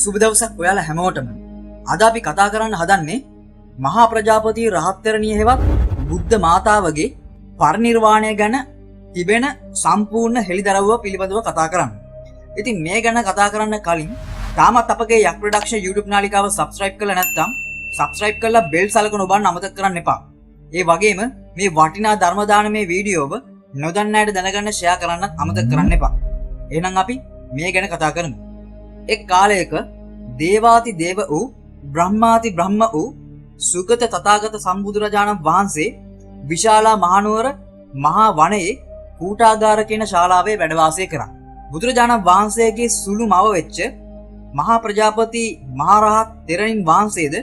සුබ දවසක් ඔයාලා හැමෝටම. අද අපි කතා කරන්න හදන්නේ මහා ප්‍රජාපති රහත්තරණිය හෙවත් බුද්ධ මාතාවගේ පරිනිර්වාණය ගැන තිබෙන සම්පූර්ණ හෙළිදරව්ව පිළිබඳව කතා කරන්න. ඉතින් මේ ගැන කතා කරන්න කලින් තාමත් අපගේ යක් ප්‍රොඩක්ෂන් YouTube නාලිකාව subscribe කරලා නැත්නම් subscribe කරලා bell සලකුණ ඔබන්න අමතක කරන්න එපා. ඒ වගේම මේ වටිනා ධර්ම දානමය වීඩියෝව නොදන්න අයට දැනගන්න share කරන්නත් අමතක කරන්න එපා. එහෙනම් අපි මේ ගැන කතා කරමු. එක් කාලයක දේවාති දේව වූ බ්‍රහ්මාති බ්‍රහ්ම වූ සුගත තථාගත සම්බුදුරජාණන් වහන්සේ විශාලා මහනුවර මහා වනයේ කූටාගාර කියන ශාලාවේ වැඩ වාසය කරා. බුදුරජාණන් වහන්සේගේ සුළු මව වෙච්ච මහා ප්‍රජාපති මහරහත් තෙරණින් වහන්සේද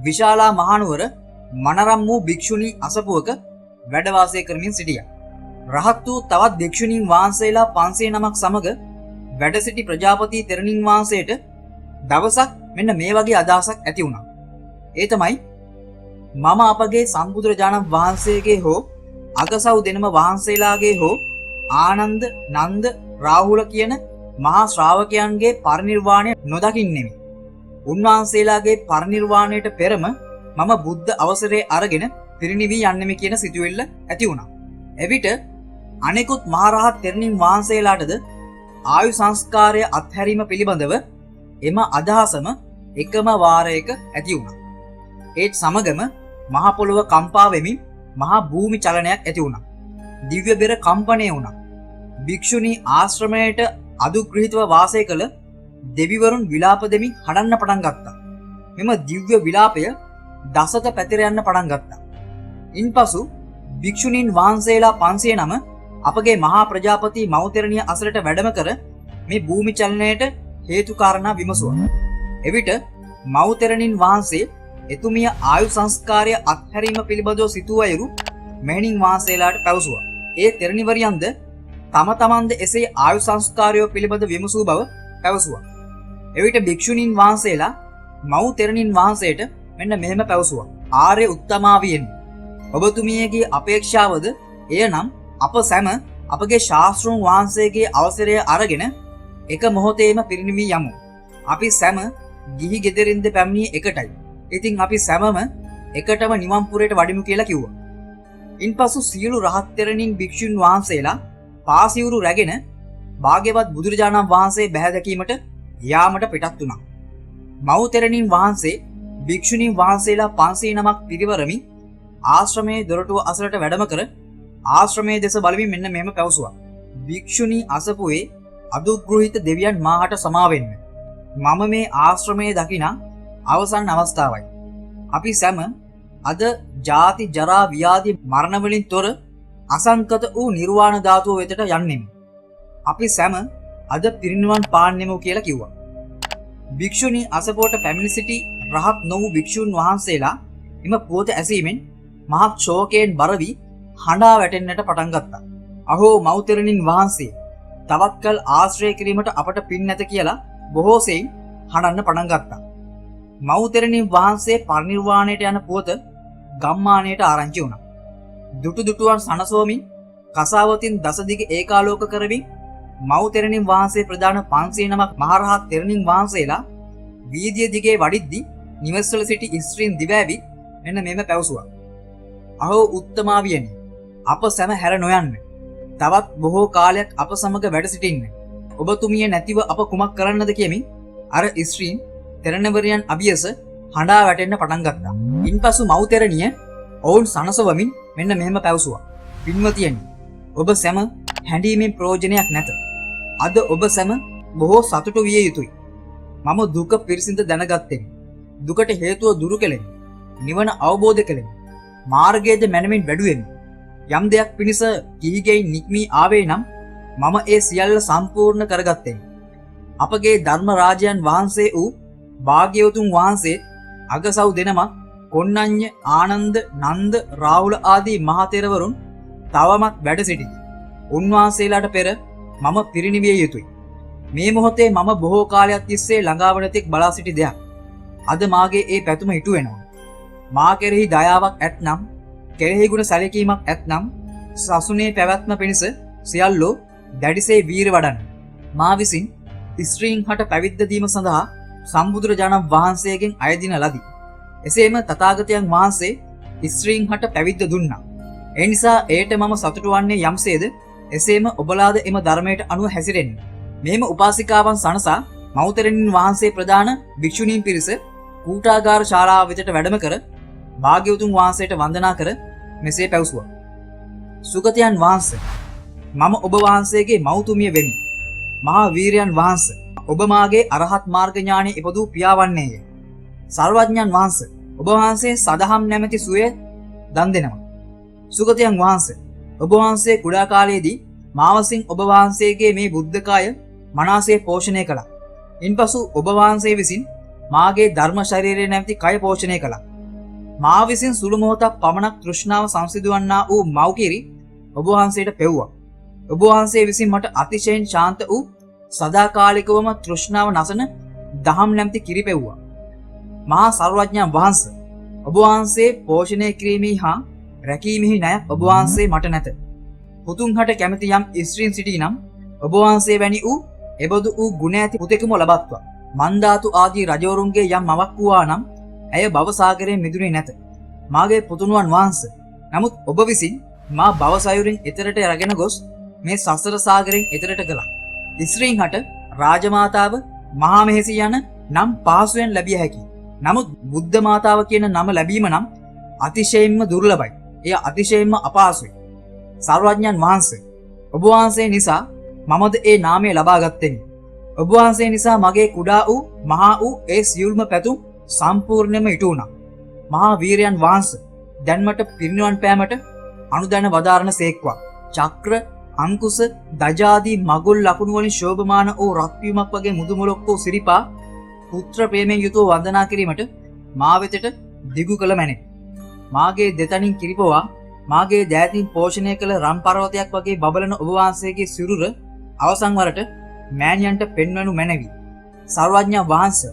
විශාලා මහනුවර මනරම් වූ භික්ෂුණී අසපුවක වැඩ වාසය කරමින් සිටියා. රහත් වූ තවත් භික්ෂුණීන් වහන්සේලා 500 නමක් සමග වැඩ සිටි ප්‍රජාපති තෙරණින් වහන්සේට දවසක් මෙන්න මේ වගේ අදහසක් ඇති වුණා. ඒ තමයි මම අපගේ සම්බුදුරජාණන් වහන්සේගේ හෝ අගසව් දෙනම වහන්සේලාගේ හෝ ආනන්ද නන්ද රාහුල කියන මහා ශ්‍රාවකයන්ගේ පරිනිර්වාණය නොදකින්නෙමි. උන්වහන්සේලාගේ පරිනිර්වාණයට පෙරම මම බුද්ධ අවසරය අරගෙන පිරිනිවී යන්නෙමි කියන සිතුවිල්ල ඇති වුණා. එවිට අනෙකුත් මහරහත් තෙරණින් වහන්සේලාටද ආයු සංස්කාරය අත්හැරීම පිළිබඳව එම අදහසම එකම වාරයක ඇති වුණා. ඒත් සමගම මහ පොළොව කම්පා වෙමින් මහා භූමි චලනයක් ඇති වුණා. දිව්‍ය බෙර කම්පණය වුණා. භික්ෂුණී ආශ්‍රමයට අදුග්‍රහිතව වාසය කළ දෙවිවරුන් විලාප දෙමින් හඬන්න පටන් ගත්තා. මෙම දිව්‍ය විලාපය දසත පැතිර යන්න පටන් ගත්තා. ඉන්පසු භික්ෂුණීන් වහන්සේලා 500 නම අපගේ මහා ප්‍රජාපති මෞතෙරණිය අසලට වැඩම කර මේ භූමි චලනයට හේතු කාරණා විමසුවා. එවිට මෞතෙරණින් වහන්සේ එතුමිය ආයු සංස්කාරය අත්හැරීම පිළිබඳව සිතූ අයුරු මෙහෙණින් වහන්සේලාට පැවසුවා. ඒ තෙරණිවරියන්ද තම තමන්ද එසේ ආයු සංස්කාරය පිළිබඳ විමසූ බව පැවසුවා. එවිට භික්ෂුණීන් වහන්සේලා මෞතෙරණින් වහන්සේට මෙන්න මෙහෙම පැවසුවා. ආර්ය උත්තමාවියෙන් ඔබතුමියගේ අපේක්ෂාවද එය නම් අප සැම අපගේ ශාස්ත්‍රූන් වහන්සේගේ අවසරය අරගෙන එක මොහොතේම පිරිනිවී යමු. අපි සැම ගිහි ගෙදරින්ද පැමිණියේ එකටයි. ඉතින් අපි සැමම එකටම නිවන් පුරයට වඩිමු කියලා කිව්වා. ඉන්පසු සියලු රහත් තෙරණින් භික්ෂුන් වහන්සේලා පාසිවුරු රැගෙන භාග්‍යවත් බුදුරජාණන් වහන්සේ බැහැ දැකීමට යාමට පිටත් වුණා. මව් තෙරණින් වහන්සේ භික්ෂුණීන් වහන්සේලා 500 නමක් පිරිවරමින් ආශ්‍රමයේ දොරටුව අසලට වැඩම කර ආශ්‍රමයේ දෙස බලමින් මෙන්න මෙහෙම පැවසුවා. භික්ෂුණී අසපුවේ අදුග්‍රහිත දෙවියන් මාහට සමාවෙන්න. මම මේ ආශ්‍රමයේ දකිනා අවසන් අවස්ථාවයි. අපි සැම අද ජාති ජරා ව්‍යාධි මරණ වලින් තොර අසංකත වූ නිර්වාණ ධාතුව වෙතට යන්නෙමු. අපි සැම අද පිරිනිවන් පාන්නෙමු කියලා කිව්වා. භික්ෂුණී අසපුවට පැමිණ සිටි රහත් නොවූ භික්ෂුන් වහන්සේලා එම පුවත ඇසීමෙන් මහත් ශෝකයෙන් බර වී හඬා වැටෙන්නට පටන් ගත්තා. අහෝ මෞතෙරණින් වහන්සේ, තවත් කල් ආශ්‍රය කිරීමට අපට පින් නැත කියලා බොහෝ සෙයින් හඬන්න පටන් ගත්තා. මෞතෙරණින් වහන්සේ පරිනිර්වාණයට යන පුවත ගම්මානයට ආරංචි වුණා. දුටු දුටුවන් සනසෝමින් කසාවතින් දසදිග ඒකාලෝක කරමින් මෞතෙරණින් වහන්සේ ප්‍රදාන 500 නමක් මහරහත් තෙරණින් වහන්සේලා වීදිය දිගේ වඩිද්දී නිවස්වල සිටි ස්ත්‍රීන් දිවෑවි මෙන්න මෙම පැවසුවා. අහෝ උත්තමාවියනි, අප සැම හැර නොයන්න. තවත් බොහෝ කාලයක් අප සමග වැඩ සිටින්න. ඔබතුමිය නැතිව අප කුමක් කරන්නද කියමින් අර ස්ත්‍රීන් තෙරණවරියන් අභියස හඬා වැටෙන්න පටන් ගත්තා. ඉන්පසු මෞතෙරණිය ඔවුන් සනසවමින් මෙන්න මෙහෙම පැවසුවා. පින්වතියනි, ඔබ සැම හැඬීමෙන් ප්‍රයෝජනයක් නැත. අද ඔබ සැම බොහෝ සතුටු විය යුතුයි. මම දුක පිරිසිඳ දැනගත්තෙමි. දුකට හේතුව දුරු කෙලෙමි. නිවන අවබෝධ කෙලෙමි. මාර්ගයේද මැනමින් වැඩුවෙමි. යම් දෙයක් පිණිස කිහිගෙයින් නික්මී ආවේ නම් මම ඒ සියල්ල සම්පූර්ණ කරගත්තෙමි. අපගේ ධර්ම රාජයන් වහන්සේ වූ භාග්‍යවතුන් වහන්සේ අගසව් දෙනමක් කොණ්ණඤ්ඤ ආනන්ද නන්ද රාහුල ආදී මහතෙරවරුන් තවමත් වැඩ සිටිති. උන්වහන්සේලාට පෙර මම පිරිනිවිය යුතුයි. මේ මොහොතේ මම බොහෝ කාලයක් තිස්සේ ළඟාවන තෙක් බලා සිටි දෙයක් අද මාගේ ඒ පැතුම ඉටු වෙනවා. මා කෙරෙහි දයාවක් ඇත්නම්, කෙරෙහි ගුණ සැලකීමක් ඇත්නම් සසුනේ පැවැත්ම පිණිස සියල්ලෝ දැඩිසේ වීර වඩන්න. මා විසින් ස්ත්‍රීන් හට පැවිද්ද දීම සඳහා සම්බුදුරජාණන් වහන්සේගෙන් අයදින ලදී. එසේම තථාගතයන් වහන්සේ ස්ත්‍රීන් හට පැවිද්ද දුන්නා. ඒ නිසා ඒට මම සතුටු වන්නේ යම්සේද එසේම ඔබලාද එම ධර්මයට අනුව හැසිරෙන්න. මෙහෙම උපාසිකාවන් සනසා මෞතෙරණින් වහන්සේ ප්‍රදාන භික්ෂුණීන් පිරිස කූටාගාර ශාලාව වෙතට වැඩම කර භාග්‍යවතුන් වහන්සේට වන්දනා කර මෙසේ පැවසුවා. සුගතයන් වහන්සේ, මම ඔබ වහන්සේගේ මෞතුමිය වෙමි. මහා වීරයන් වහන්සේ, ඔබ මාගේ අරහත් මාර්ග ඥානෙ ඉපදූ පියාවන්නේය. සර්වඥයන් වහන්සේ, ඔබ වහන්සේ සදහම් නැමැති සුවය දන් දෙනවා. සුගතයන් වහන්සේ, ඔබ වහන්සේ කුඩා කාලයේදී මා විසින් ඔබ වහන්සේගේ මේ බුද්ධකාය මනාසේ පෝෂණය කළා. ඉන්පසු ඔබ වහන්සේ විසින් මාගේ ධර්ම ශරීරය නැමැති කය පෝෂණය කළා. මා විසින් සුළු මොහොතක් පමණක් තෘෂ්ණාව සංසිඳවන්නා වූ මව්කිරි ඔබ වහන්සේට පෙව්වා. ඔබ වහන්සේ විසින් මට අතිශයින් ශාන්ත වූ සදාකාලිකවම තෘෂ්ණාව නසන දහම් නැමැති කිරි පෙව්වා. මහා සර්වඥයන් වහන්සේ, ඔබ වහන්සේ පෝෂණය කිරීමෙහි හා රැකීමෙහි ණයක් ඔබ වහන්සේ මට නැත. පුතුන් හට කැමති යම් ස්ත්‍රීන් සිටී නම් ඔබ වහන්සේ වැනි වූ එබඳු වූ ගුණ ඇති පුතෙකුම ලබත්වා. මන්දාතු ආදී රජවරුන්ගේ යම් මවක් වූවා නම් ඇය භව සාගරයෙන් මිදුනේ නැත. මාගේ පුතුණුවන් වහන්සේ, නමුත් ඔබ විසින් මා භව සයුරින් එතරට රැගෙන ගොස් මේ සසර සාගරයෙන් එතරට කළා. ස්ත්‍රීන් හට රාජමාතාව, මහා මෙහෙසි යන නම් පහසුවෙන් ලැබිය හැකියි. නමුත් බුද්ධ මාතාව කියන නම ලැබීම නම් අතිශයින්ම දුර්ලභයි. එය අතිශයින්ම අපහසුයි. සර්වඥයන් වහන්සේ, ඔබ වහන්සේ නිසා මමද ඒ නාමය ලබා ගත්තෙමි. ඔබ වහන්සේ නිසා මගේ කුඩා වූ මහා වූ ඒ සියලුම පැතුම් සම්පූර්ණයෙන්ම ඉටු වුණා. මහා වීරයන් වහන්සේ, දැන් මට පිරිනිවන් පෑමට අනුදැන වදාරණ සේක්වා. චක්‍ර, අංකුස, දජාදී මගුල් ලකුණු වලින් ශෝභමාන වූ රත්පියුමක් වගේ මුදුමලොක් වූ සිරිපා පුත්‍ර ප්‍රේමයෙන් යුතුව වන්දනා කිරීමට මා වෙතට දිගු කළ මැනේ. මාගේ දෙතනින් කිරිපවා මාගේ දෑතින් පෝෂණය කළ රම් පර්වතයක් වගේ බබලන ඔබ වහන්සේගේ සිරුර අවසන් වරට මෑණියන්ට පෙන්වනු මැනවි. සර්වඥ වහන්සේ,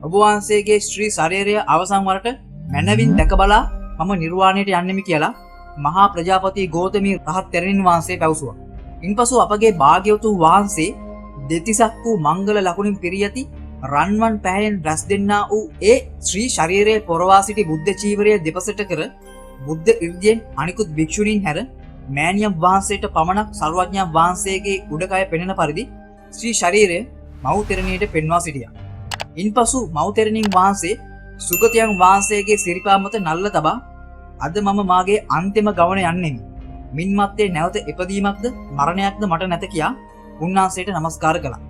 ඔබ වහන්සේගේ ශ්‍රී ශරීරය අවසන් වරට මැනවින් දැක බලා මම නිර්වාණයට යන්නෙමි කියලා මහා ප්‍රජාපති ගෞතමී රහත් තෙරණින් වහන්සේ පැවසුවා. ඉන්පසු අපගේ භාග්‍යවතුන් වහන්සේ දෙතිසක් වූ මංගල ලකුණින් පිරී ඇති රන්වන් පැහැයෙන් රැස් දෙන්නා වූ ඒ ශ්‍රී ශරීරයේ පොරවා සිටි බුද්ධ චීවරය දෙපසට කර බුද්ධ ඉර්ධියෙන් අනිකුත් භික්ෂුණීන් හැර මෑණියන් වහන්සේට පමණක් සර්වඥයන් වහන්සේගේ උඩකය පෙනෙන පරිදි ශ්‍රී ශරීරය මව් තෙරණියට පෙන්වා සිටියා. ඉන්පසු මව් තෙරණින් වහන්සේ සුගතයන් වහන්සේගේ සිරිපා මත නල්ල තබා, අද මම මාගේ අන්තිම ගමන යන්නෙමි. මින්මත්තේ නැවත ඉපදීමක්ද මරණයක්ද මට නැත කියා උන්වහන්සේට නමස්කාර කළා.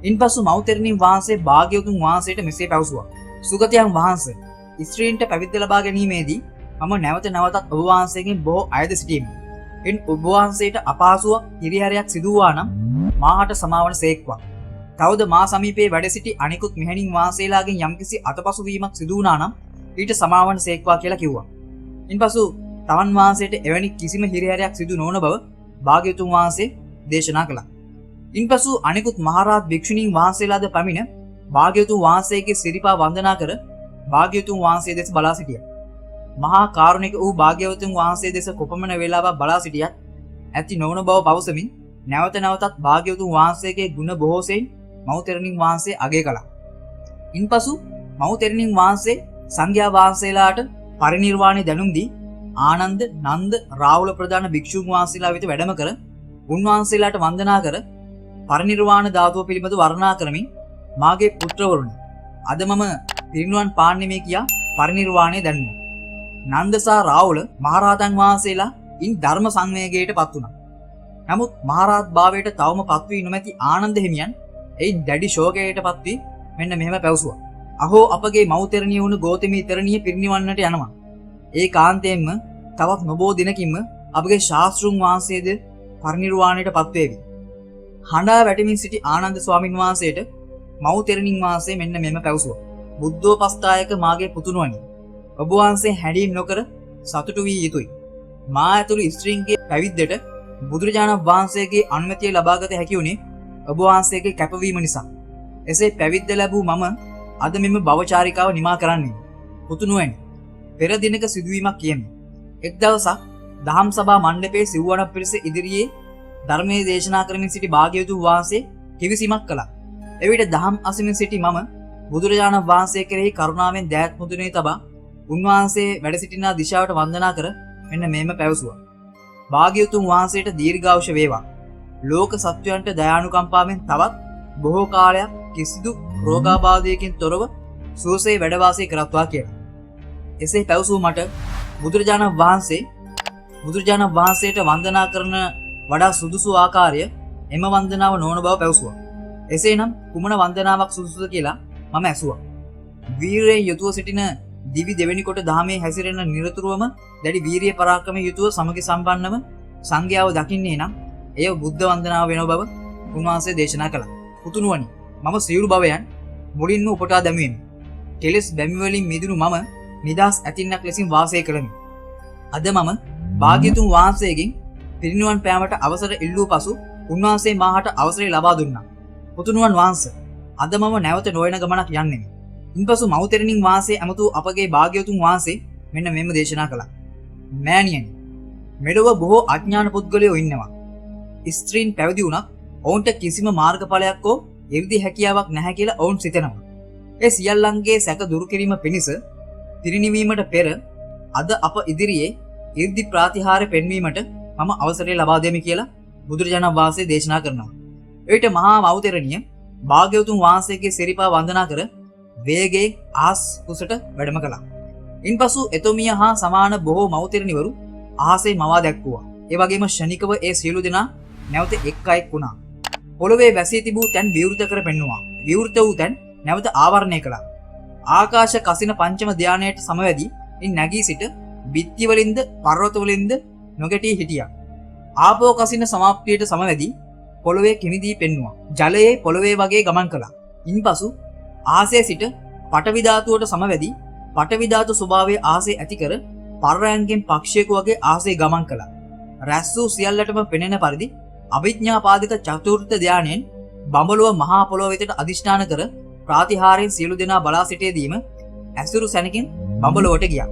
ඉන්පසු මව් තෙරණින් වහන්සේ භාග්‍යවතුන් වහන්සේට මෙසේ පැවසුවා. සුගතයන් වහන්සේ, ස්ත්‍රීන්ට පැවිද්ද ලබා ගැනීමේදී මම නැවත නැවතත් ඔබ වහන්සේගෙන් බොහෝ අයද සිටීමි. එන් ඔබ වහන්සේට අපහසුවක් හිරිහැරයක් සිදු වූවා නම් මාහට සමාවන සේක්වා. තවද මා සමීපයේ වැඩ සිටි අනිකුත් මෙහෙණින් වහන්සේලාගෙන් යම්කිසි අතපසු වීමක් සිදු වුණා නම් ඊට සමාවන සේක්වා කියලා කිව්වා. ඉන්පසු තවන් වහන්සේට එවැනි කිසිම හිරිහැරයක් සිදු නොවන බව භාග්‍යවතුන් වහන්සේ දේශනා කළා. ඉන්පසු අනිකුත් මහරහත් භික්ෂුණීන් වහන්සේලාද පැමිණ භාග්‍යවතුන් වහන්සේගේ සිරිපා වන්දනා කර භාග්‍යවතුන් වහන්සේ දෙස බලා සිටියා. මහා කාරුණික වූ භාග්‍යවතුන් වහන්සේ දෙස කොපමණ වේලාවක් බලා සිටියත් ඇති නොවන බව පවසමින් නැවත නැවතත් භාග්‍යවතුන් වහන්සේගේ ගුණ බොහෝසෙයින් මව් තෙරණින් වහන්සේ අගය කළා. ඉන්පසු මව් තෙරණින් වහන්සේ සංඝයා වහන්සේලාට පරිනිර්වාණය දැනුම් දී ආනන්ද, නන්ද, රාහුල ප්‍රධාන භික්ෂුන් වහන්සේලා වෙත වැඩම කර උන්වහන්සේලාට වන්දනා කර පරිනිර්වාණ ධාතුව පිළිබඳව වර්ණනා කරමින්, මාගේ පුත්‍රවරුනි, අද මම පිරිනිවන් පාන්නේ මේ කියා පරිනිර්වාණය දැන්වුවා. නන්ද සහ රාහුල මහරහතන් වහන්සේලා ඉන් ධර්ම සංවේගයට පත් වුණා. නමුත් මහරහත් භාවයට තවම පත් වී නොමැති ආනන්ද හිමියන් එයින් දැඩි ශෝකයට පත් වී මෙන්න මෙහෙම පැවසුවා. අහෝ, අපගේ මව් තෙරණිය වුණු ගෞතමී තෙරණිය පිරිනිවන්නට යනවා. ඒ කාන්තයෙන්ම තවත් නොබෝ දිනකින්ම අපගේ ශාස්ත්‍රුන් වහන්සේද පරිනිර්වාණයට පත් වේවි. හඬා වැටමින් සිටි ආනන්ද ස්වාමින් වහන්සේට මව් තෙරණින් වහන්සේ මෙන්න මෙහෙම පැවසුවා. බුද්ධෝපස්ථායක මාගේ පුතුණුවනි, ඔබ වහන්සේ හැඬීම් නොකර සතුටු වී යුතුයි. මා ඇතුළු ස්ත්‍රීන්ගේ පැවිද්දට බුදුරජාණන් වහන්සේගේ අනුමැතිය ලබාගත හැකි වුණේ ඔබ වහන්සේගේ කැපවීම නිසා. එසේ පැවිද්ද ලැබූ මම අද මෙම භවචාරිකාව නිමා කරන්නේ. පුතුණුවනි, පෙර දිනක සිදුවීමක් කියමි. එක් දවසක් දහම් සභා මණ්ඩපයේ සිව්වණක් පිරිස ඉදිරියේ ධර්මයේ දේශනා කරමින් සිටි භාග්‍යවතුන් වහන්සේ කිවිසීමක් කළා. එවිට දහම් අසමින් සිටි මම බුදුරජාණන් වහන්සේ කෙරෙහි කරුණාවෙන් දෑත් මුදුනේ තබා උන්වහන්සේ වැඩ සිටිනා දිශාවට වන්දනා කර මෙන්න මේම පැවසුවා. භාග්‍යවතුන් වහන්සේට දීර්ඝායුෂ වේවා. ලෝක සත්වයන්ට දයානුකම්පාවෙන් තවත් බොහෝ කාලයක් කිසිදු රෝගාබාධයකින් තොරව සුවසේ වැඩ වාසය කරත්වා කියලා. එසේ පැවසූ මට බුදුරජාණන් වහන්සේට වන්දනා කරන වඩා සුදුසු ආකාරය එම වන්දනාව නොවන බව පැවසුවා. එසේනම් කුමන වන්දනාවක් සුදුසුද කියලා මම ඇසුවා. වීරයෙන් යුතුව සිටින දිවි දෙවෙනි කොට දහමේ හැසිරෙන නිරතුරුවම දැඩි වීරිය පරාක්‍රමයෙන් යුතුව සමගි සම්පන්නව සංඝයාව දකින්නේ නම් එය බුද්ධ වන්දනාව වෙන බව උන්වහන්සේ දේශනා කළා. පුතුණුවනි, මම සියලු භවයන් මුලින්ම උපුටා දැමුවෙමි. කෙලෙස් බැමි වලින් මිදුණු මම නිදාස් ඇතින්නක් ලෙසින් වාසය කළෙමි. අද මම භාග්‍යතුන් වහන්සේගෙන් පිරිනිවන් පෑමට අවසර ඉල්ලූ පසු උන්වහන්සේ මාහට අවසරය ලබා දුන්නා. පුතුණුවන් වහන්සේ, අද මම නැවත නොයන ගමනක් යන්නෙමි. ඉන්පසු මව්තෙරණින් වාසයේ ඇමතු අපගේ භාග්‍යවතුන් වහන්සේ මෙන්න මෙම දේශනා කළා. මෑණියනි, මෙලොව බොහෝ අඥාන පුද්ගලයෝ ඉන්නවා. ස්ත්‍රීන් පැවිදි වුණත් ඔවුන්ට කිසිම මාර්ගඵලයක් හෝ 이르දි හැකියාවක් නැහැ කියලා ඔවුන් සිතනවා. ඒ සියල්ලන්ගේ සැක දුරු කිරීම පිණිස පිරිනිවීමට පෙර අද අප ඉදිරියේ 이르දි ප්‍රාතිහාර්ය පෙන්වීමට මම අවසරය ලබා දෙමි කියලා බුදුරජාණන් වහන්සේ දේශනා කරනවා. එවිට මහා මව්තෙරණිය භාග්‍යවතුන් වහන්සේගේ සිරිපා වන්දනා කර වේගයෙන් ආස් කුසට වැඩම කළා. ඉන්පසු එතුමිය හා සමාන බොහෝ මව්තෙරණිවරු අහසේ මවා දැක්වුවා. ඒ වගේම ශනිකව ඒ සියලු දෙනා නැවත එක් අයෙක් වුණා. පොළොවේ වැසී තිබූ තැන් විවෘත කර පෙන්වුවා. විවෘත වූ තැන් නැවත ආවරණය කළා. ආකාශ කසින පංචම ධානයට සමවැදී ඉන් නැගී සිට බිත්ති වලින්ද පර්වත වලින්ද නොගැටී හිටියා. ආපෝ කසින සමාප්තියට සමවැදී පොළොවේ කිමිදී පෙන්වුවා. ජලයේ පොළොවේ වගේ ගමන් කළා. ඉන්පසු ආසයේ සිට පඨවි ධාතුවට සමවැදී පඨවි ධාතු ස්වභාවයේ ආසයේ ඇති කර පර්යයන්ගෙන් පක්ෂයක වගේ ආසයේ ගමන් කළා. රැස් වූ සියල්ලටම පෙනෙන පරිදි අභිඥාපාදික චතුර්ථ ධානයෙන් බඹලොව මහා පොළොව වෙතට අදිෂ්ඨාන කර ප්‍රාතිහාරයෙන් සියලු දෙනා බලා සිටීදීම ඇසුරු සැනකින් බඹලොවට ගියා.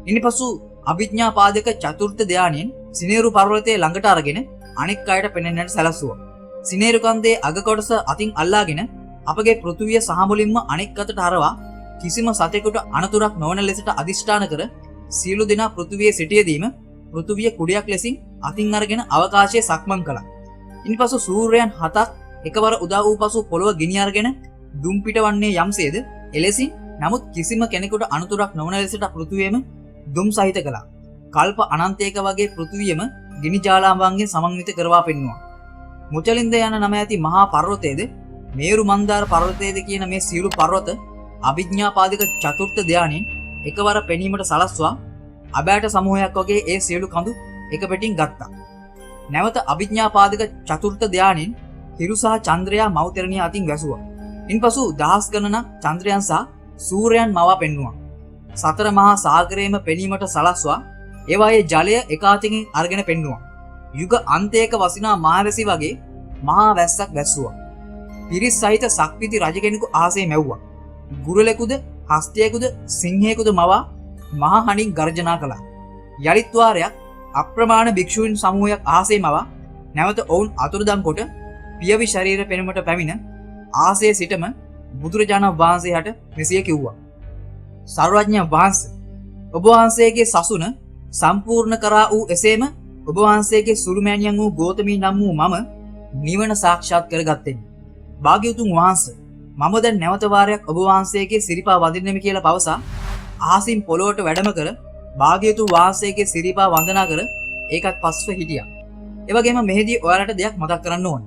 ඉන්පසු අභිඥාපාදික චතුර්ථ ධානයෙන් සිනේරු පර්වතයේ ළඟට අරගෙන අනෙක් අයට පෙනෙන්නට සැලසුවා. සිනේරු කන්දේ අග කොටස අතින් අල්ලාගෙන අපගේ පෘථුවිය සහ මුලින්ම අනෙක් අතට හරවා කිසිම සතෙකුට අනතුරක් නොවන ලෙසට අදිෂ්ඨාන කර සියලු දෙනා පෘථුවියේ සිටියදීම පෘථුවිය කුඩයක් ලෙසින් අතින් අරගෙන අවකාශයේ සක්මන් කළා. ඉන්පසු සූර්යයන් 7ක් එකවර උදා වූ පසු පොළොව ගිනි අරගෙන දුම් පිටවන්නේ යම්සේද එලෙසින් නමුත් කිසිම කෙනෙකුට අනතුරක් නොවන ලෙසට පෘථුවියම දුම් සහිත කළා. කල්ප අනන්තයක වගේ පෘථුවියම ගිනි ජාලාවන්ගෙන් සමන්විත කරවා පෙන්වුවා. මුචලින්ද යන නම ඇති මහා පර්වතයේද මේරු මන්දාර පර්වතයේද කියන මේ සියලු පර්වත අභිඥාපාදික චතුර්ථ ධානයෙන් එකවර පෙනීමට සලස්වා අබෑට සමූහයක් වගේ ඒ සියලු කඳු එක පිටින් ගත්තා. නැවත අභිඥාපාදික චතුර්ථ ධානයෙන් හිරු සහ චන්ද්‍රයා මව්තෙරණිය අතින් වැසුවා. ඉන්පසු දහස් ගණනක් චන්ද්‍රයන් සහ සූර්යයන් මවා පෙන්වුවා. සතර මහා සාගරයේම පෙනීමට සලස්වා ඒවායේ ජලය එක අතකින් අරගෙන පෙන්වුවා. යුග අන්තයක වසිනා මහවැසි වගේ මහා වැස්සක් වැස්සුවා. පිරිස් සහිත සක්විති රජ කෙනෙකු ආසේ මැව්වා. ගුරුලෙකුද හස්තයෙකුද සිංහයෙකුද මවා මහා හඬින් ගර්ජනා කළා. යලිත් වාරයක් අප්‍රමාණ භික්ෂූන් සමූහයක් ආසේ මවා නැවත ඔවුන් අතුරුදන් කොට පියවි ශරීර පෙනුමට පැමිණ ආසේ සිටම බුදුරජාණන් වහන්සේට මෙසිය කිව්වා. සර්වඥ වහන්සේ, ඔබ වහන්සේගේ සසුන සම්පූර්ණ කරා වූ එසේම ඔබ වහන්සේගේ සුළුමෑණියන් වූ ගෝතමී නම් වූ මම නිවන සාක්ෂාත් කරගත්තෙමි. භාග්‍යවතුන් වහන්සේ, මම දැන් නැවත වාරයක් ඔබ වහන්සේගේ සිරිපා වඳින්නෙමි කියලා පවසා ආසින් පොළොවට වැඩම කර භාග්‍යවතුන් වහන්සේගේ සිරිපා වන්දනා කර ඒකත් පස්ව හිටියා. ඒ වගේම මෙහිදී ඔයාලට දෙයක් මතක් කරන්න ඕන.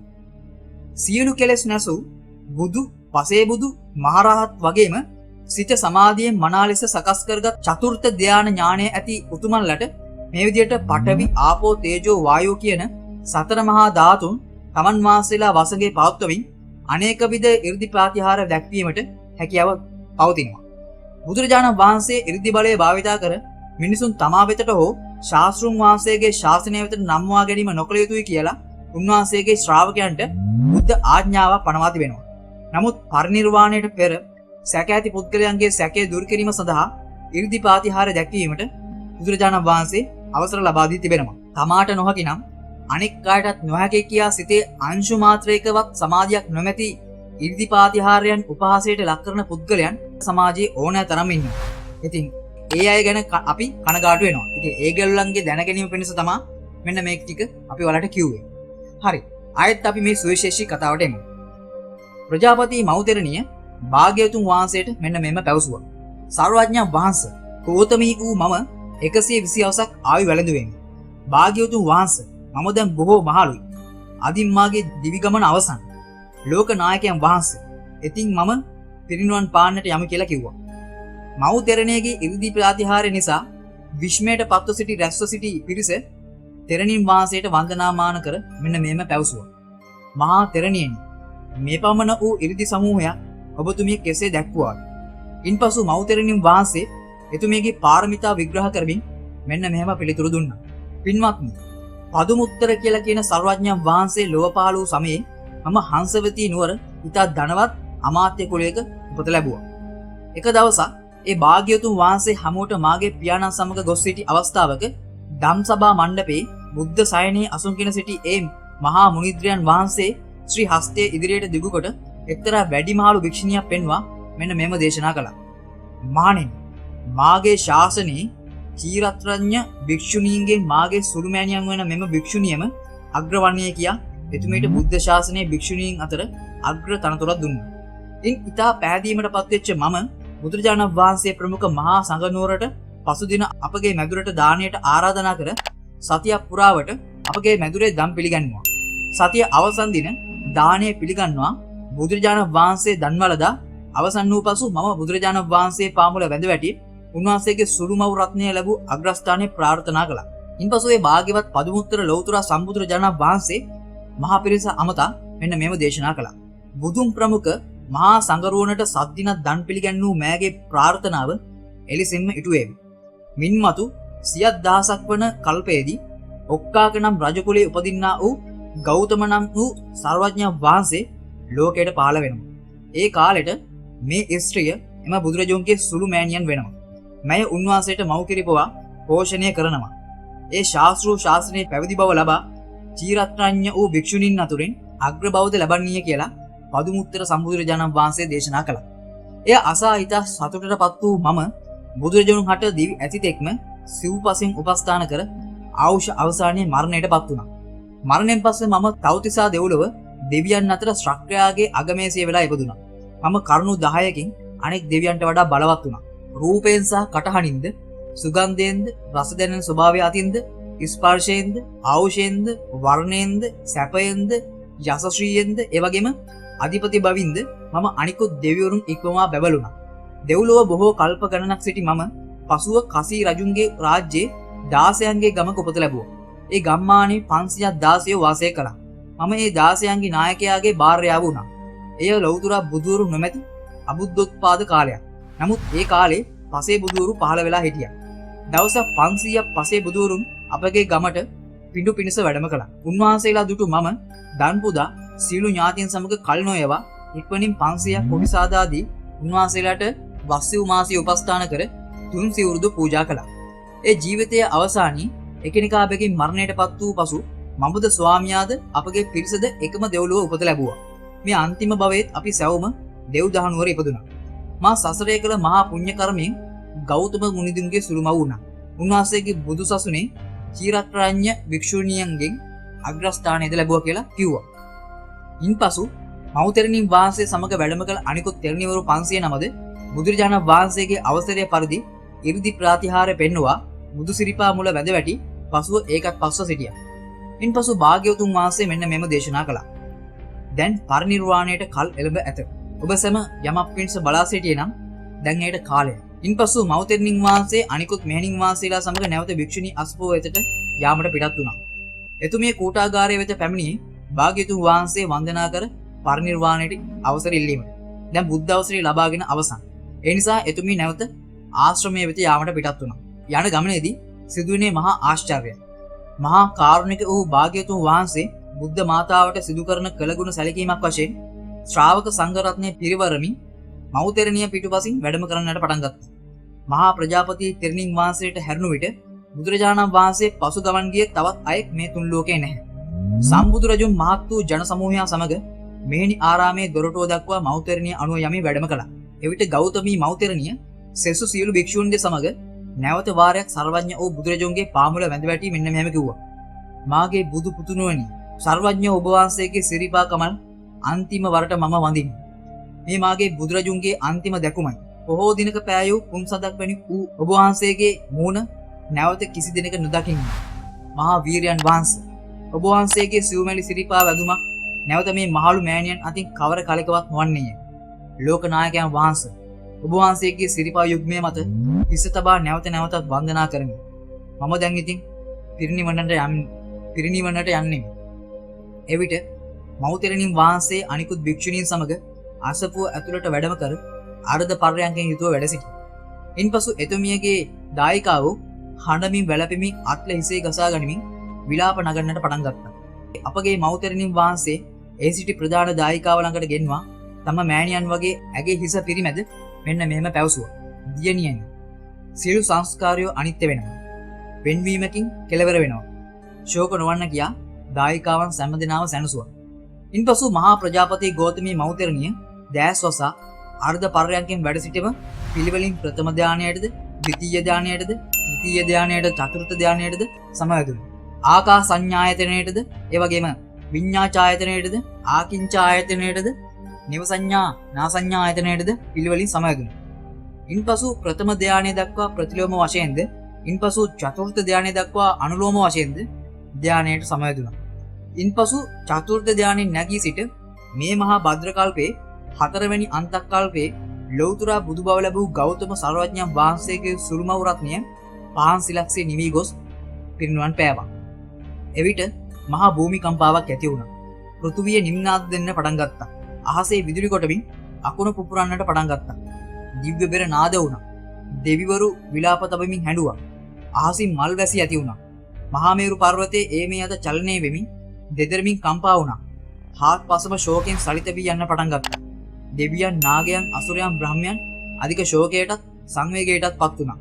සියලු කෙලෙස් නැසූ බුදු, පසේබුදු, මහරහත් වගේම සිත සමාධියෙන් මනා ලෙස සකස් කරගත් චතුර්ථ ධාන ඥානය ඇති උතුමන්ලට මේ විදිහට පඨවි, ආපෝ, තේජෝ, වායෝ කියන සතර මහා ධාතුන් තමන් වහන්සේලා වශයෙන් පවත්වමින් අනේක විද 이르දි ප්‍රාතිහාර දැක්වීමට හැකියාව පවතිනවා. බුදුරජාණන් වහන්සේ 이르දි බලය භාවිතා කර මිනිසුන් තමා වෙතට හෝ ශාස්ත්‍රුන් වහන්සේගේ ශාසනය වෙතට නම්වා ගැනීම නොකළ යුතුයි කියලා උන්වහන්සේගේ ශ්‍රාවකයන්ට බුද්ධ ආඥාවක් පනවා තිබෙනවා. නමුත් පරිනිර්වාණයට පෙර සැක ඇති පුද්ගලයන්ගේ සැකය දුරු කිරීම සඳහා 이르දි ප්‍රාතිහාර දැක්වීමට බුදුරජාණන් වහන්සේ අවසර ලබා දී තිබෙනවා. තමාට නොහැකි නම් අනෙක් අයටත් නොහැකි කියා සිතේ අංශු මාත්‍රයකවත් සමාධියක් නොමැති ඉර්ධි ප්‍රාතිහාර්යයන් උපහාසයට ලක් කරන පුද්ගලයන් සමාජයේ ඕනෑ තරම් ඉන්නවා. ඉතින් ඒ අය ගැන අපි කනගාටු වෙනවා. ඉතින් ඒගොල්ලන්ගේ දැනගැනීම පිණිස තමයි මෙන්න මේ ටික අපි ඔයාලට කිව්වේ. හරි. ආයෙත් අපි මේ සුවිශේෂී කතාවට එමු. ප්‍රජාපති මෞතෙරණිය භාග්‍යවතුන් වහන්සේට මෙන්න මෙම පැවසුවා. සර්වඥ වහන්සේ ගෞතමී වූ මම 120 අවසක් ආයු වැළඳුවෙමි. භාග්‍යවතුන් වහන්සේ මම දැන් බොහෝ මහලුයි. අදින් මාගේ දිවි ගමන අවසන්. ලෝක නායකයන් වහන්සේ ඉතින් මම පිරිනුවන් පාන්නට යමු කියලා කිව්වා. මෞතෙරණියගේ ඉර්ධි ප්‍රාතිහාර්ය නිසා විශ්මයට පත්ව සිටි රැස්ව සිටි පිරිස තෙරණින් වහන්සේට වන්දනාමාන කර මෙන්න මෙම පැවසුවා. මහා තෙරණියනි, මේ පමණ වූ ඉර්ධි සමූහයක් ඔබතුමිය කෙසේ දැක්වුවාද? ඉන්පසු මෞතෙරණින් වහන්සේ එතුමියගේ පාරමිතා විග්‍රහ කරමින් මෙන්න මෙහෙම පිළිතුරු දුන්නා. පින්වත්නි, පදුමුත්තර කියලා කියන සර්වඥයන් වහන්සේ ලොව පහළ වූ සමයේ මම හංසවතී නුවර ඉතා ධනවත් අමාත්‍ය කුලයක උපත ලැබුවා. එක දවසක් ඒ භාග්‍යවතුන් වහන්සේ හමුවට මාගේ පියාණන් සමග ගොස් සිටි අවස්ථාවක ධම්සභා මණ්ඩපේ බුද්ධ සයනයේ අසුන්ගෙන සිටි ඒ මහා මුනිද්‍රයන් වහන්සේ ශ්‍රී හස්තයේ ඉදිරියට දිගුකොට එක්තරා වැඩිමහලු භික්ෂුණියක් පෙන්වා මෙන්න මෙම දේශනා කළා. මහණෙනි, මාගේ ශාසනයේ චීරත්‍රඥ භික්ෂුණීන්ගේ මාගේ සුළුමෑණියන් වන මෙම භික්ෂුණියම අග්‍රවන්නේ කියා එතුමියට බුද්ධ ශාසනයේ භික්ෂුණීන් අතර අග්‍ර තනතුරක් දුන්නා. ඉන් ඉතා පෑදීමට පත්වෙච්ච මම බුදුරජාණන් වහන්සේ ප්‍රමුඛ මහා සංඝනුවරට පසුදින අපගේ මැදුරට දානයට ආරාධනා කර සතියක් පුරාවට අපගේ මැදුරේ දම් පිළිගන්නවා. සතිය අවසන් දින දානය පිළිගන්නවා බුදුරජාණන් වහන්සේ දන්වලදා අවසන් වූ පසු මම බුදුරජාණන් වහන්සේ පාමුල වැඳ වැටි උන්වහන්සේගේ සුළුමව් රත්නය ලැබූ අග්‍රස්ථානයේ ප්‍රාර්ථනා කළා. ඉන්පසු ඒ භාග්‍යවත් පදුමුත්තර ලෞතර සම්බුදුරජාණන් වහන්සේ මහා පිරිස අමතා මෙන්න මෙම දේශනා කළා. බුදුන් ප්‍රමුඛ මහා සංඝරුවනට සද්දිනක් දන් පිළිගන්නූ මෑගේ ප්‍රාර්ථනාව එලිසින්ම ඉටුවේවි. මින්මතු 100,000ක් වන කල්පයේදී ඔක්කාක නම් රජකුලයේ උපදින්නා වූ ගෞතම නම් වූ සර්වඥ වහන්සේ ලෝකයට පහළ වෙනවා. ඒ කාලෙට මේ ස්ත්‍රිය එම බුදුරජුන්ගේ සුළු මෑණියන් වෙනවා. මය උන්වහන්සේට මව් කිරිපවා පෝෂණය කරනවා. ඒ ශාස්ත්‍රූ ශාසනයේ පැවිදි බව ලබා චීරත්‍රාඥ වූ භික්ෂුණීන් අතුරින් අග්‍ර බවද ලබන්නීය කියලා පදුමුත්තර සම්බුදුරජාණන් වහන්සේ දේශනා කළා. එය අසා හිතා සතුටටපත් වූ මම බුදුරජුන් හට දිවි ඇතිතෙක්ම සිව්පසින් උපස්ථාන කර ආයුෂ අවසානයේ මරණයටපත් වුණා. මරණයෙන් පස්සේ මම තවතිසා දෙව්ලොව දෙවියන් අතර ශ්‍රක්‍රයාගේ අගමේසිය වෙලා ඉපදුණා. මම කරුණු 10කින් අනෙක් දෙවියන්ට වඩා බලවත් වුණා. රූපයෙන් සහ කටහඬින්ද, සුගන්ධයෙන්ද, රස දැනෙන ස්වභාවය අතින්ද, ස්පර්ශයෙන්ද, ආයුෂයෙන්ද, වර්ණයෙන්ද, සැපයෙන්ද, යසශ්‍රීයෙන්ද, එවැගේම අධිපති බවින්ද මම අනිකුත් දෙවිවරුන් ඉක්මවා බැබළුණා. දෙව්ලොව බොහෝ කල්ප ගණනක් සිටි මම පසුව කසී රජුන්ගේ රාජ්‍යයේ 16න්ගේ ගමක උපත ලැබුවා. ඒ ගම්මානයේ 516 වාසය කළා. මම ඒ 16න්ගේ නායකයාගේ භාර්යාව වුණා. එය ලෞතර බුදුරු නොමැති අබුද්ධෝත්පාද කාලයක්. නමුත් ඒ කාලේ පසේ බුදුරු පහළ වෙලා හිටියා. දවස් 500ක් පසේ බුදුරුන් අපගේ ගමට පිඬු පිණිස වැඩම කළා. උන්වහන්සේලා දුටු මම දන් පුදා සීළු ඥාතීන් සමග කල් නොයවා ඉක්මනින් 500ක් කොටි සාදාදී උන්වහන්සේලාට වස්සිව් මාසී උපස්ථාන කර තුන් සිවුරුදු පූජා කළා. ඒ ජීවිතයේ අවසානයේ එකිනෙකාගෙන් මරණයටපත් වූ පසු මමද ස්වාමියාද අපගේ පිරිසද එකම දෙව්ලොව උපත ලැබුවා. මේ අන්තිම භවයේත් අපි සැවොම දෙව්දහනුවර ඉපදුණා. මා සසරේ කළ මහා පුණ්‍ය කර්මයෙන් ගෞතම මුනිදුන්ගේ සුළුමව් වුණා. උන්වහන්සේගේ බුදු සසුනේ චීරත්‍රාඥ භික්ෂුණියන්ගෙන් අග්‍රස්ථානයද ලැබුවා කියලා කිව්වා. ඉන්පසු මෞතෙරණින් වහන්සේ සමග වැඩම කළ අනිකුත් තෙරණිවරු 509ද බුදුරජාණන් වහන්සේගේ අවසරය පරිදි ඉර්ධි ප්‍රාතිහාර්ය පෙන්නවා බුදු සිරිපා මුල වැඳ වැටි පසුව ඒකත් පස්ව සිටියා. ඉන්පසු භාග්‍යවතුන් වහන්සේ මෙන්න මෙම දේශනා කළා. දැන් පරිනිර්වාණයට කල් එළඹ ඇත. ඔබ සැම යමක් පිණිස බලා සිටියේ නම් දැන් ඒට කාලය. ඉන්පසු මෞතෙරණින් වහන්සේ අනිකුත් මෙහෙණින් වහන්සේලා සමග නැවත භික්ෂුණී අස්පෝ වෙතට යාමට පිටත් වුණා. එතුමිය කූටාගාරය වෙත පැමිණියේ භාග්‍යවතුන් වහන්සේ වන්දනා කර පරිනිර්වාණයට අවසර ඉල්ලීමට. දැන් බුද්ධ අවසරය ලබාගෙන අවසන්. ඒ නිසා එතුමිය නැවත ආශ්‍රමයේ වෙත යාමට පිටත් වුණා. යන ගමනේදී සිදුවුණේ මහා ආශ්චර්යය. මහා කාරුණික වූ භාග්‍යවතුන් වහන්සේ බුද්ධ මාතාවට සිදු කරන කළගුණ සැලකීමක් වශයෙන් ශ්‍රාවක සංඝ රත්නය පිරිවරමින් මෞතෙරණිය පිටුපසින් වැඩම කරන්නට පටන් ගත්තා. මහා ප්‍රජාපති තෙරණින් වහන්සේට හැරුණු විට බුදුරජාණන් වහන්සේ පසු ගමන් ගිය තවත් අයෙක් මේ තුන් ලෝකේ නැහැ. සම්බුදුරජුන් මහත් වූ ජන සමූහයා සමග මෙහෙණි ආරාමයේ දොරටුව දක්වා මෞතෙරණිය අනුව යමින් වැඩම කළා. එවිට ගෞතමී මෞතෙරණිය සෙසු සියලු භික්ෂූන්ගේ සමග නැවත වාරයක් සර්වඥ වූ බුදුරජුන්ගේ පාමුල වැඳ වැටි මෙන්න මෙහෙම කිව්වා. මාගේ බුදු පුතුණුවනි, සර්වඥ ඔබ වහන්සේගේ සිරිපා කමල් අන්තිම වරට මම වඳිමි. මේ මාගේ බුදුරජුන්ගේ අන්තිම දැකුමයි. බොහෝ දිනක පෑයූ කුම්සදක් වැනි වූ ඔබ වහන්සේගේ මූණ නැවත කිසි දිනක නොදකින්න. මහා වීරයන් වහන්සේ, ඔබ වහන්සේගේ සිව්මැලි සිරිපා වැදුමක් නැවත මේ මහලු මෑණියන් අතින් කවර කලකවත් නොවන්නේය. ලෝකනායකයන් වහන්සේ, ඔබ වහන්සේගේ සිරිපා යුග්මය මත හිස තබා නැවත නැවතත් වන්දනා කරමි. මම දැන් ඉතින් පිරිනිවන්නට යන්නේ. එවිට මෞතෙරණින් වහන්සේ අනිකුත් භික්ෂුණීන් සමග අසපුව ඇතුළට වැඩම කර අර්ධ පර්යංකයෙන් යුතුව වැඩ සිටි. ඉන්පසු එතුමියගේ දායිකාවෝ හඬමින් වැළපෙමින් අත්ල හිසේ ගසා ගනිමින් විලාප නගන්නට පටන් ගත්තා. අපගේ මෞතෙරණින් වහන්සේ ඒ සිටි ප්‍රධාන දායිකාව ළඟට ගෙන්වා තම මෑණියන් වගේ ඇගේ හිස පිරිමැද මෙන්න මෙහෙම පැවසුවා. දියණියනි, සියලු සංස්කාරයෝ අනිත්‍ය වෙනවා. වෙන්වීමකින් කෙලවර වෙනවා. ශෝක නොවන්න කියා දායිකාවන් සෑමදෙනාම සැනසුවා. ඉන්පසු මහා ප්‍රජාපති ගෞතමී මෞතෙරණිය දැස් වසා අර්ධ පර්යංකයෙන් වැඩ සිටම පිළිවෙලින් ප්‍රථම ධානයටද, ද්විතීය ධානයටද, තෘතීය ධානයටද, චතුර්ථ ධානයටද සමවැදුණා. ආකාසඤ්ඤායතනයටද, ඒ වගේම විඤ්ඤාචායතනයටද, ආකින්චායතනයටද, නිවසඤ්ඤා නාසඤ්ඤායතනයටද පිළිවෙලින් සමවැදුණා. ඉන්පසු ප්‍රථම ධානය දක්වා ප්‍රතිලෝම වශයෙන්ද, ඉන්පසු චතුර්ථ ධානය දක්වා අනුලෝම වශයෙන්ද ධානයට සමවැදුණා. ඉන්පසු චතුර්ථ ධානයෙන් නැගී සිට මේ මහා භද්‍රකල්පයේ හතරවැනි අන්තක්කල්පයේ ලෞතර බුදු බව ලැබූ ගෞතම සර්වඥයන් වහන්සේගේ සුරුමව් රත්නය පහන් සිලක්සේ නිවි ගොස් පිරිනුවන් පෑවා. එවිට මහා භූමිකම්පාවක් ඇති වුණා. පෘථුවිය නිම්නාද දෙන්න පටන් ගත්තා. අහසේ විදුලි කොටමින් අකුණු පුපුරන්නට පටන් ගත්තා. දිව්‍ය බෙර නාද වුණා. දෙවිවරු විලාප තබමින් හැඬුවා. අහසින් මල් වැසි ඇති වුණා. මහා මේරු පර්වතයේ ඒ මේ අත චලනය වෙමින් දෙදරමින් කම්පා වුණා. හාත්පසම ශෝකයෙන් සලිත වී යන්න පටන් ගත්තා. දෙවියන්, නාගයන්, අසුරයන්, බ්‍රහ්මයන් අධික ශෝකයටත් සංවේගයටත් පත් වුණා.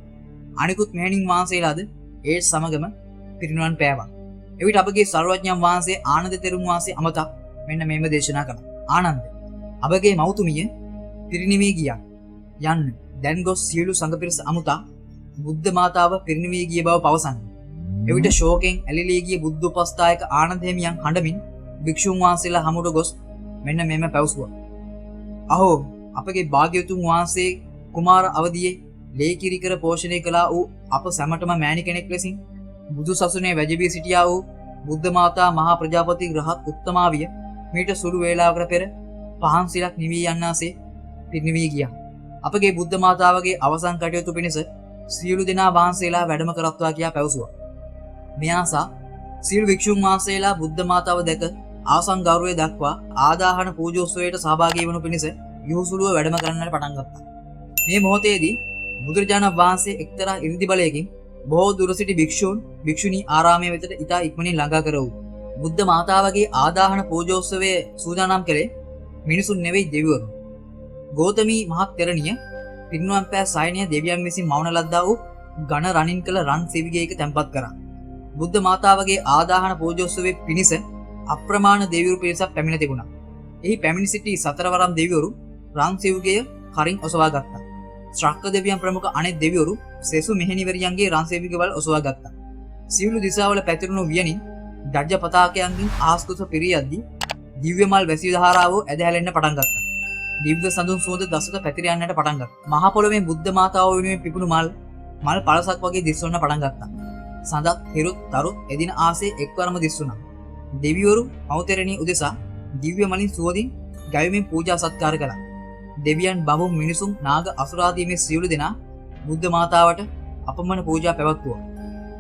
අනිකුත් මෙහෙණින් වහන්සේලාද ඒ සමගම පිරිනුවන් පෑවා. එවිට අපගේ සර්වඥයන් වහන්සේ ආනන්ද තෙරුන් වහන්සේ අමතා මෙන්න මේම දේශනා කළා. ආනන්ද, අපගේ මෞතුමිය පිරිනිවී ගියා. යන්න දැන් ගොස් සියලු සංඝ පිරිස අමුතා බුද්ධ මාතාව පිරිනිවී ගිය බව පවසන්න. එවිට ශෝකයෙන් ඇලිලී ගිය බුද්ධ උපස්ථායක ආනන්ද හිමියන් හඬමින් භික්ෂුන් වහන්සේලා හමුවට ගොස් මෙන්න මෙම පැවසුවා. අහෝ, අපගේ භාග්‍යවතුන් වහන්සේ කුමාර අවදියේ ලේකිරි කර පෝෂණය කළා වූ අප සැමටම මෑණි කෙනෙක් ලෙසින් බුදු සසුනේ වැජබී සිටියා වූ බුද්ධ මාතා මහා ප්‍රජාපති රහත් උත්තමාවිය මීට සුළු වේලාවකට පෙර පහන් සිලක් නිවී යන්නාසේ පිරිනිවී ගියා. අපගේ බුද්ධ මාතාවගේ අවසන් කටයුතු පිණිස සියලු දෙනා වහන්සේලා වැඩම කරත්වා කියා පැවසුවා. මේ ආසා සියලු භික්ෂුන් වහන්සේලා බුද්ධ මාතාව දැක ආසන් ගෞරවය දක්වා ආදාහන පූජෝත්සවයට සහභාගී වනු පිණිස යොහුසුලුව වැඩම කරන්නට පටන් ගත්තා. මේ මොහොතේදී බුදුරජාණන් වහන්සේ එක්තරා ඉරිදි බලයකින් බොහෝ දුර සිටි භික්ෂූන් භික්ෂුණී ආරාමයේ වෙතට ඉතා ඉක්මනින් ළඟා කර වූ. බුද්ධ මාතාවගේ ආදාහන පූජෝත්සවයේ සූදානම් කළේ මිනිසුන් නෙවෙයි දෙවිවරු. ගෞතමී මහත් තෙරණිය පිරිනුවන් පෑ සයනය දෙවියන් විසින් මවන ලද්දා වූ ඝන රණින් කළ රන් සෙවිගයක තැන්පත් කරා. බුද්ධ මාතාවගේ ආදාහන පූජෝත්සවයේ පිණිස අප්‍රමාණ දෙවිවරු පිරිසක් පැමිණ තිබුණා. එහි පැමිණ සිටි සතරවරම් දෙවිවරු රන් සෙවිගය කරින් ඔසවා ගත්තා. ශ්‍රක්ක දෙවියන් ප්‍රමුඛ අනෙක් දෙවිවරු සෙසු මෙහෙණිවරියන්ගේ රන් සෙවිගවල් ඔසවා ගත්තා. සියලු දිසාවල පැතිරුණු වියනින් ධජ්ජ පතාකයන්ගෙන් ආස්කුස පිරියද්දී දිව්‍ය මල් වැසි ධාරාවෝ ඇද හැලෙන්න පටන් ගත්තා. දිව්‍ය සඳුන් සුවඳ දසක පැතිර යන්නට පටන් ගත්තා. මහ පොළොවේ බුද්ධ මාතාව වෙනුවෙන් පිපුණු මල් පළසක් වගේ දිස්වන්න පටන් ගත්තා. සඳත්, හිරුත්, තරුත් එදින ආසේ එක්වරම දිස්වුණා. දෙවිවරු මෞතෙරණිය උදෙසා දිව්‍ය මලින් සුවඳින් ගැයීමෙන් පූජා සත්කාර කළා. දෙවියන්, බඹුන්, මිනිසුන්, නාග, අසුරාදී මේ සියලු දෙනා බුද්ධ මාතාවට අපමණ පූජා පැවැත්වුවා.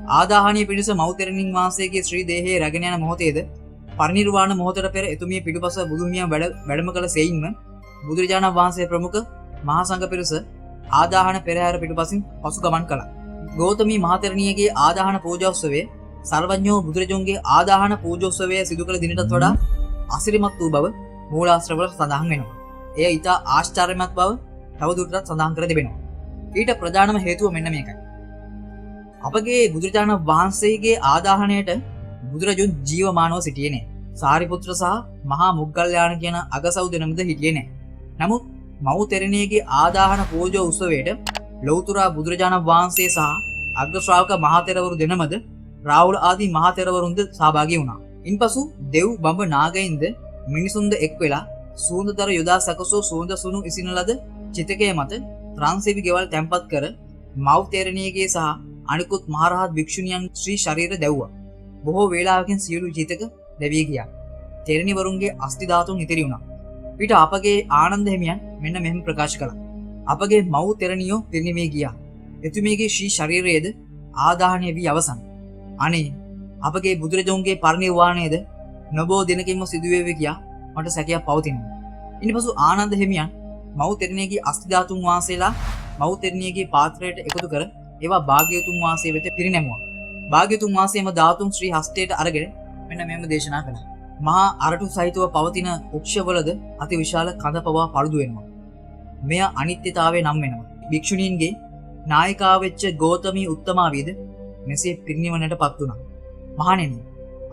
ආදාහනීය පිණිස මෞතෙරණින් වහන්සේගේ ශ්‍රී දේහයේ රැගෙන යන මොහොතේද පරිනිර්වාණ මොහොතට පෙර එතුමිය පිටුපස බුදුහිමියන් වැඩම කළ සෙයින්ම බුදුරජාණන් වහන්සේ ප්‍රමුඛ මහා සංඝ පිරිස ආදාහන පෙරහැර පිටුපසින් පසු ගමන් කළා. ගෞතමී මහතෙරණියගේ ආදාහන පූජෝත්සවයේ සර්වඥෝ බුදුරජුන්ගේ ආදාහන පූජෝත්සවය සිදු කළ දිනටත් වඩා අසිරිමත් වූ බව මූලාශ්‍රවල සඳහන් වෙනවා. එය ඊට ආශ්චර්යමත් බව තවදුරටත් සඳහන් කර තිබෙනවා. ඊට ප්‍රධානම හේතුව මෙන්න මේකයි. අපගේ බුදුරජාණන් වහන්සේගේ ආදාහනයට බුදුරජුන් ජීවමානව සිටියේ නෑ. සාරිපුත්‍ර සහ මහා මුග්ගල්යාන කියන අගසව් දෙනමද හිටියේ නැහැ. නමුත් මව් තෙරණියගේ ආදාහන පූජා උත්සවයට ලෞතුරා බුදුරජාණන් වහන්සේ සහ අග්‍ර ශ්‍රාවක මහතෙරවරු දෙනමද රාහුල ආදී මහතෙරවරුන්ද සහභාගී වුණා. ඉන්පසු දෙව් බඹ නාගයින්ද මිනිසුන්ද එක් වෙලා සූඳතර යොදා සකසෝ සූඳ සුණු ඉසින ලද චිතකයේ මත ත්‍රාන්සෙවි ගෙවල් තැන්පත් කර මව් තෙරණියගේ සහ අනිකුත් මහරහත් භික්ෂුණියන් ශ්‍රී ශරීර දැව්වා. බොහෝ වේලාවකින් සියලු චිතක දැවී ගියා. තෙරණිවරුන්ගේ අස්ථි ධාතුන් ඉතිරි වුණා. පිට අපගේ ආනන්ද හිමියන් මෙන්න මෙහෙම ප්‍රකාශ කළා. අපගේ මව් තෙරණියෝ පිරිනිවී ගියා. එතුමියගේ ශ්‍රී ශරීරයේද ආදාහනය වී අවසන්. අනේ අපගේ බුදුරජාණන්ගේ පරිනිර්වාණයද නොබෝ දිනකින්ම සිදුවේවි කියා මට සැකයක් පවතිනවා. ඉන්පසු ආනන්ද හිමියන් මව් තෙරණියගේ අස්ථි ධාතුන් වහන්සේලා මව් තෙරණියගේ පාත්‍රයට එකතු කර ඒවා භාග්‍යවතුන් වහන්සේ වෙත පිරිනැමුවා. භාග්‍යවතුන් වහන්සේම ධාතුන් ශ්‍රී හස්තයට අරගෙන මෙන්න මෙහෙම දේශනා කළා. මහා අරටු සහිතව පවතින වෘක්ෂවලද අති විශාල කඳ පවා පළුදු වෙනවා. මෙය අනිත්‍යතාවය නම් වෙනවා. භික්ෂුණීන්ගේ නායිකාව වෙච්ච ගෞතමී උත්තමාවියද මෙසේ පිරිනිවනට පත් වුණා. මහණෙනි,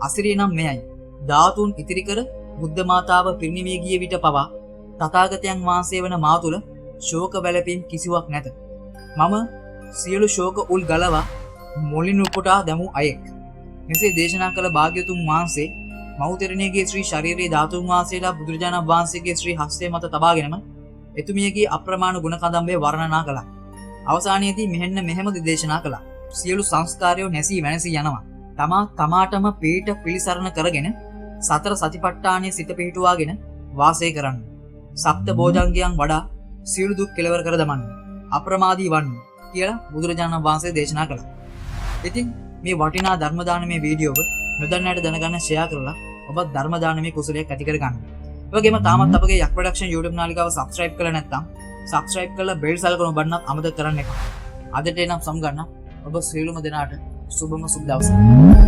අසිරිය නම් මෙයයි. ධාතුන් ඉතිරි කර බුද්ධ මාතාව පිරිනිවී ගිය විට පවා තථාගතයන් වහන්සේ වන මා තුල ශෝක වැළපීම් කිසිවක් නැත. මම සියලු ශෝක උල් ගලවා මොළින් උපුටා දැමූ අයෙක්. මෙසේ දේශනා කළ භාග්‍යවතුන් වහන්සේ මව් තෙරණියගේ ශ්‍රී ශරීරයේ ධාතුන් වහන්සේලා බුදුරජාණන් වහන්සේගේ ශ්‍රී හස්තය මත තබාගෙනම එතුමියගේ අප්‍රමාණ ගුණ කදම්බය වර්ණනා කළා. අවසානයේදී මෙහෙම දේශනා කළා. සියලු සංස්කාරයෝ නැසී වෙනසී යනවා. තමාටම පීඨ පිළිසරණ කරගෙන සතර සතිපට්ඨානයේ සිත පිහිටුවාගෙන වාසය කරන්න. සප්ත බෝධංගයන් වඩා සියලු දුක් කෙලවර කර දමන්න. අප්‍රමාදී වන්න කියලා බුදුරජාණන් වහන්සේ දේශනා කළා. ඉතින් මේ වටිනා ධර්ම දානමය වීඩියෝව නොදන්නට දැනගන්න ෂෙයා කරලා ඔබත් ධර්ම දානමය කුසලයක් ඇති කරගන්න. ඒ වගේම තාමත් අපගේ යක් ප්‍රොඩක්ෂන් YouTube නාලිකාව subscribe කරලා නැත්නම් subscribe කරලා bell සලකුණ බටනත් අමතක කරන්න එපා. අදට එනම් සමගන්න ඔබ සියලුම දෙනාට සුබම සුබ දවසක්.